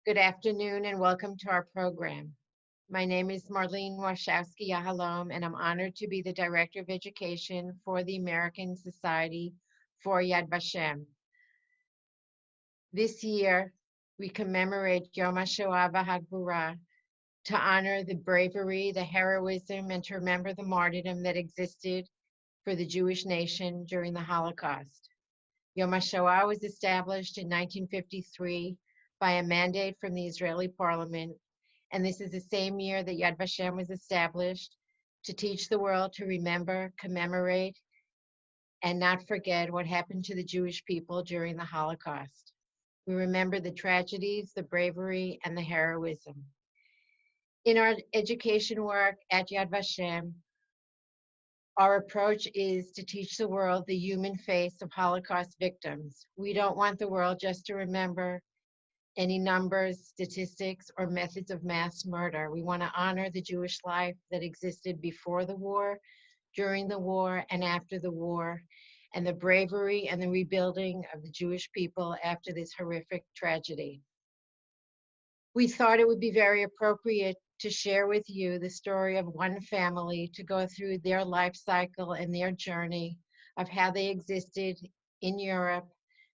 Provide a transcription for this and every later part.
Good afternoon and welcome to our program. My name is Marlene Yahalom, and I'm honored to be the Director of Education for the American Society for Yad Vashem. This year, we commemorate Yom HaShoah v'Hagvura to honor the bravery, the heroism, and to remember the martyrdom that existed for the Jewish nation during the Holocaust. Yom HaShoah was established in 1953 by a mandate from the Israeli parliament, and this is the same year that Yad Vashem was established to teach the world to remember, commemorate, and not forget what happened to the Jewish people during the Holocaust. We remember the tragedies, the bravery, and the heroism. In our education work at Yad Vashem, our approach is to teach the world the human face of Holocaust victims. We don't want the world just to remember any numbers, statistics, or methods of mass murder. We want to honor the Jewish life that existed before the war, during the war, and after the war, and the bravery and the rebuilding of the Jewish people after this horrific tragedy. We thought it would be very appropriate to share with you the story of one family, to go through their life cycle and their journey of how they existed in Europe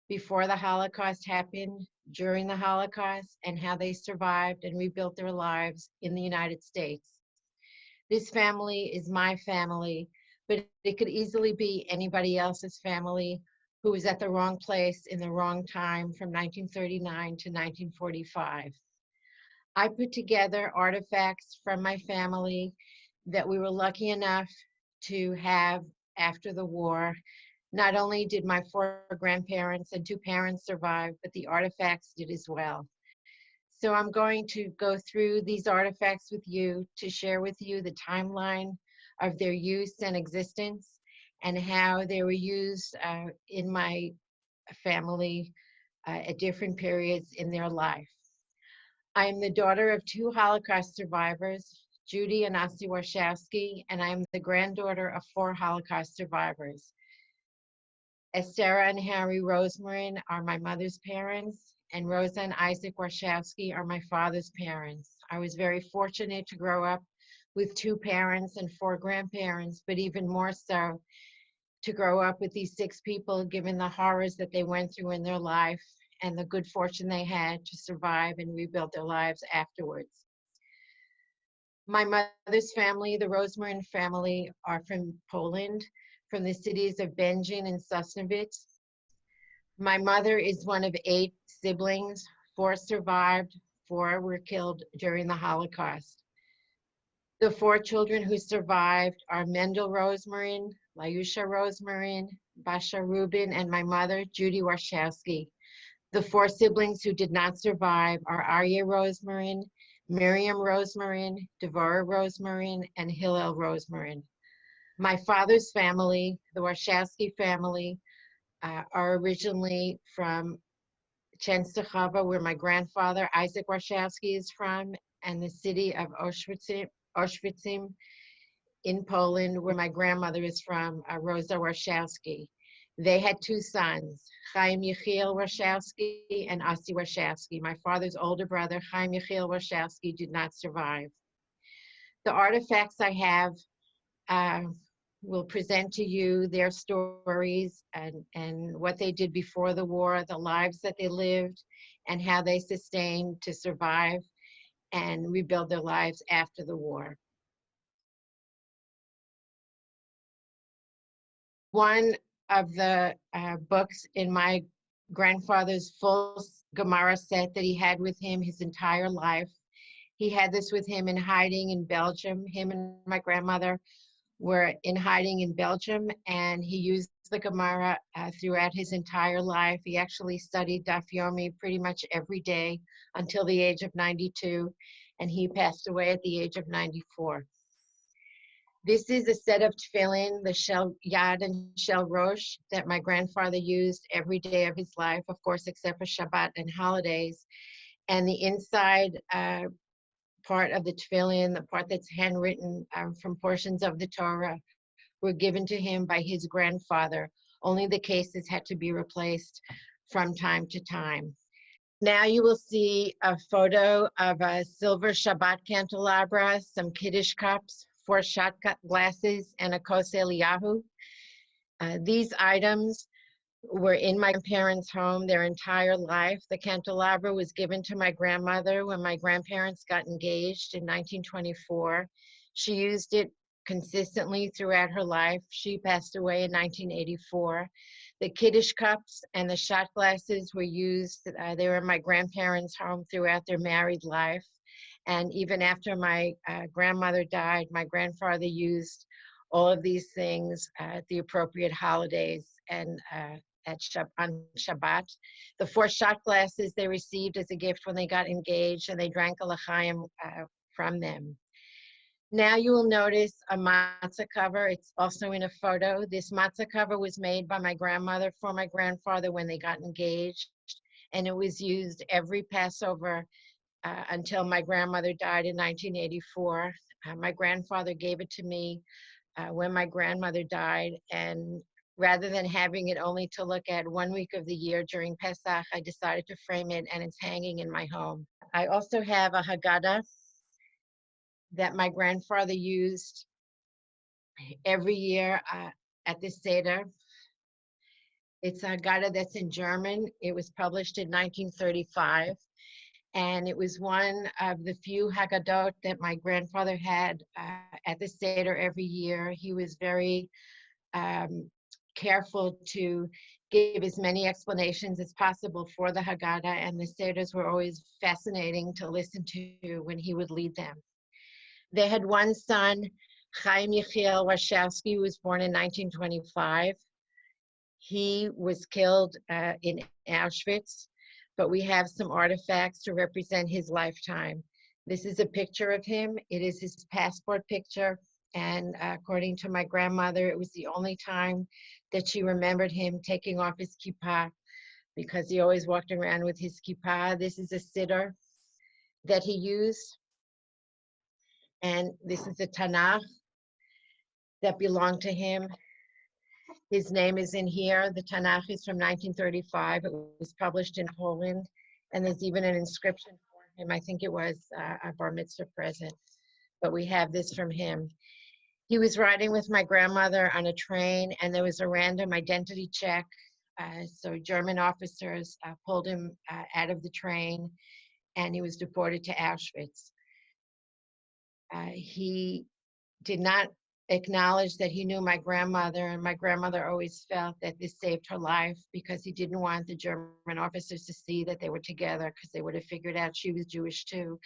before the Holocaust happened, during the Holocaust, and how they survived and rebuilt their lives in the United States. This family is my family, but it could easily be anybody else's family who was at the wrong place in the wrong time from 1939 to 1945. I put together artifacts from my family that we were lucky enough to have after the war. Not only did my 4 grandparents and 2 parents survive, but the artifacts did as well. So I'm going to go through these artifacts with you to share with you the timeline of their use and existence and how they were used in my family at different periods in their life. I am the daughter of 2 Holocaust survivors, Judy and Asi Warshawski, and I am the granddaughter of 4 Holocaust survivors. Esther and Harry Rosemarin are my mother's parents, and Rosa and Isaac Warshawski are my father's parents. I was very fortunate to grow up with 2 parents and 4 grandparents, but even more so to grow up with these 6 people, given the horrors that they went through in their life and the good fortune they had to survive and rebuild their lives afterwards. My mother's family, the Rosemarin family, are from Poland, from the cities of Będzin and Sosnowiec. My mother is one of 8 siblings. 4 survived, 4 were killed during the Holocaust. The 4 children who survived are Mendel Rosemarin, Layusha Rosemarin, Basha Rubin, and my mother, Judy Warshawski. The 4 siblings who did not survive are Aryeh Rosemarin, Miriam Rosemarin, Devorah Rosemarin, and Hillel Rosemarin. My father's family, the Warshawski family, are originally from Chenstochova, where my grandfather, Isaac Warshawski, is from, and the city of Auschwitz in Poland, where my grandmother is from, Rosa Warshawski. They had 2 sons, Chaim Yechiel Warshawski and Asi Warshawski. My father's older brother, Chaim Yechiel Warshawski, did not survive. The artifacts I have will present to you their stories and what they did before the war, the lives that they lived, and how they sustained to survive and rebuild their lives after the war. One of the books in my grandfather's full Gemara set that he had with him his entire life. He had this with him in hiding in Belgium. Him and my grandmother were in hiding in Belgium, and he used the Gemara throughout his entire life. He actually studied Daf Yomi pretty much every day until the age of 92, and he passed away at the age of 94. This is a set of tefillin, the shel yad and shel rosh, that my grandfather used every day of his life, of course, except for Shabbat and holidays. And the inside part of the tefillin, the part that's handwritten from portions of the Torah, were given to him by his grandfather. Only the cases had to be replaced from time to time. Now you will see a photo of a silver Shabbat candelabra, some Kiddush cups, 4 shot glasses, and a Kos Eliyahu. These items were in my grandparents' home their entire life. The candelabra was given to my grandmother when my grandparents got engaged in 1924. She used it consistently throughout her life. She passed away in 1984. The Kiddush cups and the shot glasses were used. They were in my grandparents' home throughout their married life. And even after my grandmother died, my grandfather used all of these things at the appropriate holidays and on Shabbat. The 4 shot glasses they received as a gift when they got engaged, and they drank a l'chaim from them. Now you will notice a matzah cover. It's also in a photo. This matzah cover was made by my grandmother for my grandfather when they got engaged, and it was used every Passover until my grandmother died in 1984. My grandfather gave it to me when my grandmother died, and rather than having it only to look at 1 week of the year during Pesach, I decided to frame it, and it's hanging in my home. I also have a Haggadah that my grandfather used every year at the Seder. It's a Haggadah that's in German. It was published in 1935, and it was one of the few Haggadot that my grandfather had at the Seder every year. He was very careful to give as many explanations as possible for the Haggadah, and the Seders were always fascinating to listen to when he would lead them. They had one son, Chaim Yechiel Warshawski, who was born in 1925. He was killed in Auschwitz, but we have some artifacts to represent his lifetime. This is a picture of him. It is his passport picture. And according to my grandmother, it was the only time that she remembered him taking off his kippah, because he always walked around with his kippah. This is a siddur that he used. And this is a Tanakh that belonged to him. His name is in here. The Tanakh is from 1935. It was published in Poland. And there's even an inscription for him. I think it was a bar mitzvah present. But we have this from him. He was riding with my grandmother on a train, and there was a random identity check. So German officers pulled him out of the train, and he was deported to Auschwitz. He did not acknowledge that he knew my grandmother, and my grandmother always felt that this saved her life, because he didn't want the German officers to see that they were together, because they would have figured out she was Jewish too,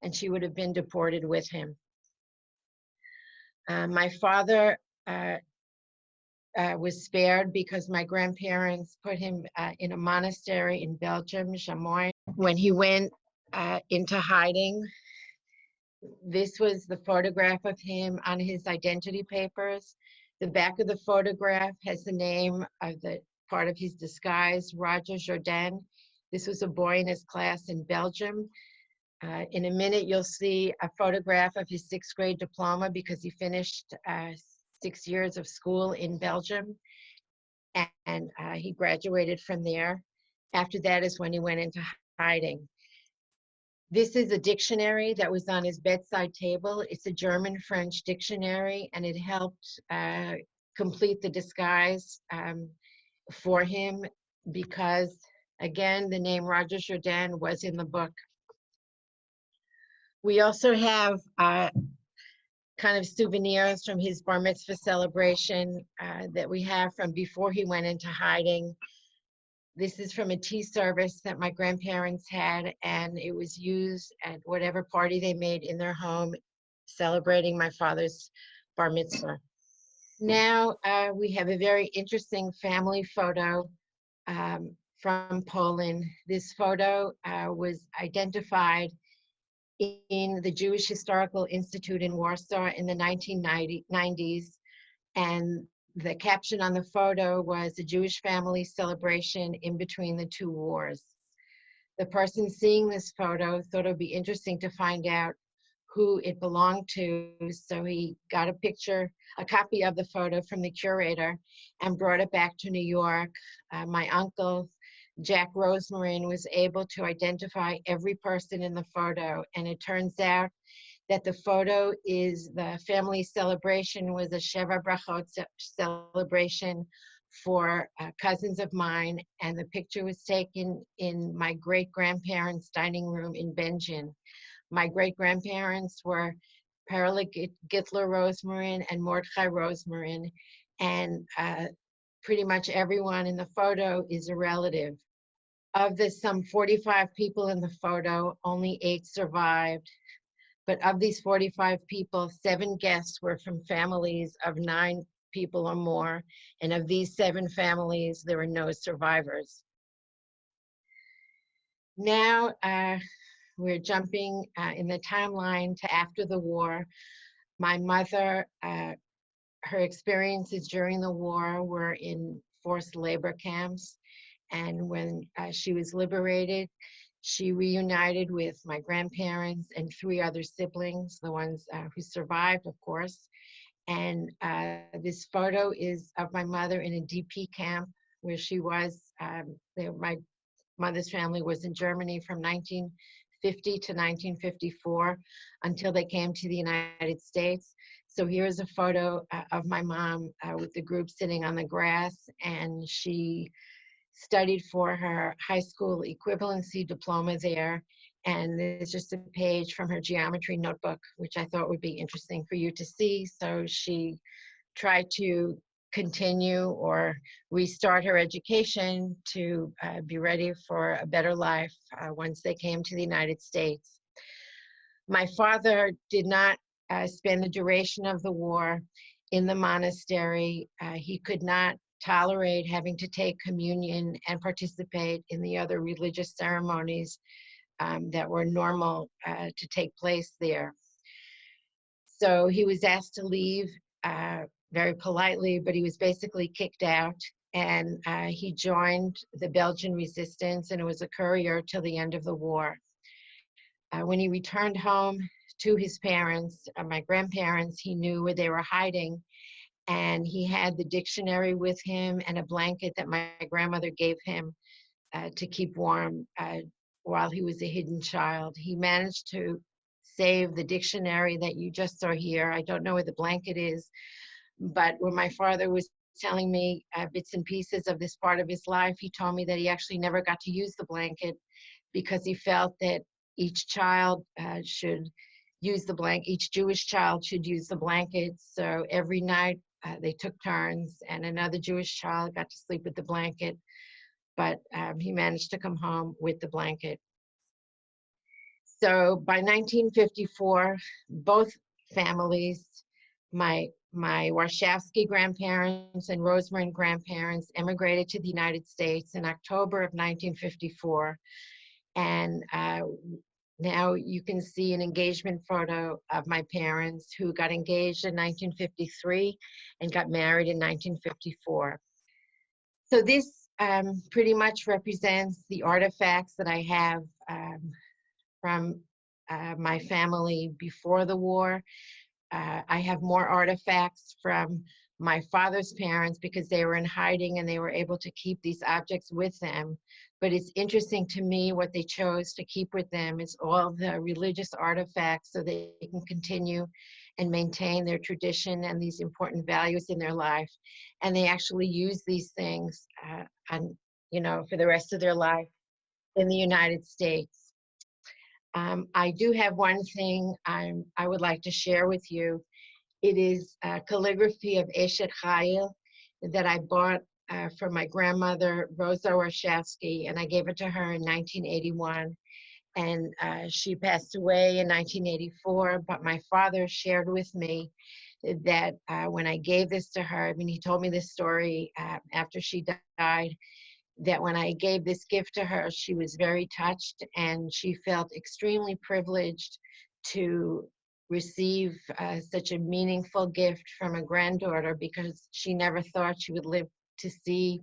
and she would have been deported with him. My father was spared because my grandparents put him in a monastery in Belgium, Chamois. When he went into hiding, this was the photograph of him on his identity papers. The back of the photograph has the name of the part of his disguise, Roger Jourdain. This was a boy in his class in Belgium. In a minute, you'll see a photograph of his 6th grade diploma, because he finished 6 years of school in Belgium, and he graduated from there. After that is when he went into hiding. This is a dictionary that was on his bedside table. It's a German-French dictionary, and it helped complete the disguise for him, because, again, the name Roger Jourdain was in the book. We also have kind of souvenirs from his bar mitzvah celebration that we have from before he went into hiding. This is from a tea service that my grandparents had, and it was used at whatever party they made in their home celebrating my father's bar mitzvah. Now we have a very interesting family photo from Poland. This photo was identified in the Jewish Historical Institute in Warsaw in the 1990s, and the caption on the photo was "A Jewish family celebration in between the 2 wars." The person seeing this photo thought it would be interesting to find out who it belonged to, so he got a copy of the photo from the curator, and brought it back to New York. My uncle Jack Rosemarin was able to identify every person in the photo. And it turns out that the photo is the family celebration, was a Sheva Brachot celebration for cousins of mine. And the picture was taken in my great-grandparents' dining room in Benjin. My great-grandparents were Perla Gittler Rosemarin and Mordechai Rosemarin. And pretty much everyone in the photo is a relative. Of the some 45 people in the photo, only 8 survived. But of these 45 people, 7 guests were from families of 9 people or more. And of these 7 families, there were no survivors. Now we're jumping in the timeline to after the war. My mother, her experiences during the war were in forced labor camps. And when she was liberated, she reunited with my grandparents and 3 other siblings, the ones who survived, of course. And this photo is of my mother in a DP camp where she was. My mother's family was in Germany from 1950 to 1954 until they came to the United States. So here's a photo of my mom with the group sitting on the grass, and she studied for her high school equivalency diploma there. And there's just a page from her geometry notebook, which I thought would be interesting for you to see. So she tried to continue or restart her education to be ready for a better life once they came to the United States. My father did not spend the duration of the war in the monastery. He could not tolerate having to take communion and participate in the other religious ceremonies that were normal to take place there. So he was asked to leave very politely, but he was basically kicked out. And he joined the Belgian resistance, and it was a courier till the end of the war. When he returned home to his parents, my grandparents, he knew where they were hiding. And he had the dictionary with him and a blanket that my grandmother gave him to keep warm while he was a hidden child. He managed to save the dictionary that you just saw here. I don't know where the blanket is, but when my father was telling me bits and pieces of this part of his life, he told me that he actually never got to use the blanket because he felt that each child should use the blanket, each Jewish child should use the blanket. So every night they took turns, and another Jewish child got to sleep with the blanket, but he managed to come home with the blanket. So by 1954, both families, my Warshawski grandparents and Rosemarin grandparents, immigrated to the United States in October of 1954. And now you can see an engagement photo of my parents who got engaged in 1953 and got married in 1954. So this pretty much represents the artifacts that I have from my family before the war. I have more artifacts from my father's parents because they were in hiding and they were able to keep these objects with them. But it's interesting to me what they chose to keep with them is all the religious artifacts so they can continue and maintain their tradition and these important values in their life. And they actually use these things for the rest of their life in the United States. I do have one thing I would like to share with you. It is a calligraphy of Eshet Chayil that I bought from my grandmother, Rosa Warshawski, and I gave it to her in 1981. And she passed away in 1984, but my father shared with me that when I gave this to her, I mean, he told me this story after she died, that when I gave this gift to her, she was very touched and she felt extremely privileged to receive such a meaningful gift from a granddaughter because she never thought she would live to see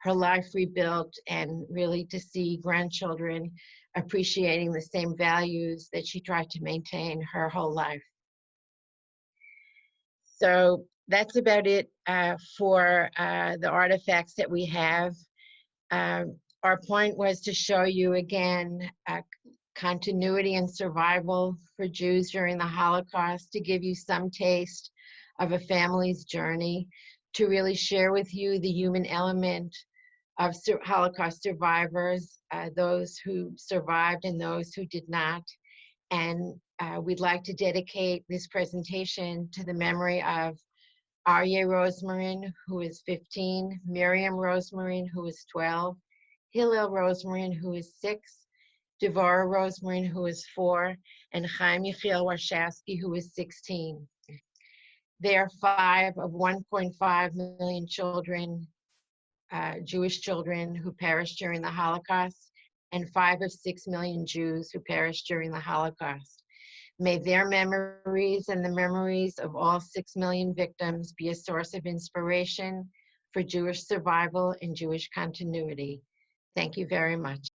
her life rebuilt and really to see grandchildren appreciating the same values that she tried to maintain her whole life. So that's about it for the artifacts that we have. Our point was to show you again continuity and survival for Jews during the Holocaust, to give you some taste of a family's journey, to really share with you the human element of Holocaust survivors, those who survived and those who did not. And we'd like to dedicate this presentation to the memory of Aryeh Rosmarin, who is 15, Miriam Rosmarin, who is 12, Hillel Rosmarin, who is 6, Devorah Rosmarin, who is 4, and Chaim Yechiel Warshawski, who is 16. They are 5 of 1.5 million children, Jewish children who perished during the Holocaust, and 5 of 6 million Jews who perished during the Holocaust. May their memories and the memories of all 6 million victims be a source of inspiration for Jewish survival and Jewish continuity. Thank you very much.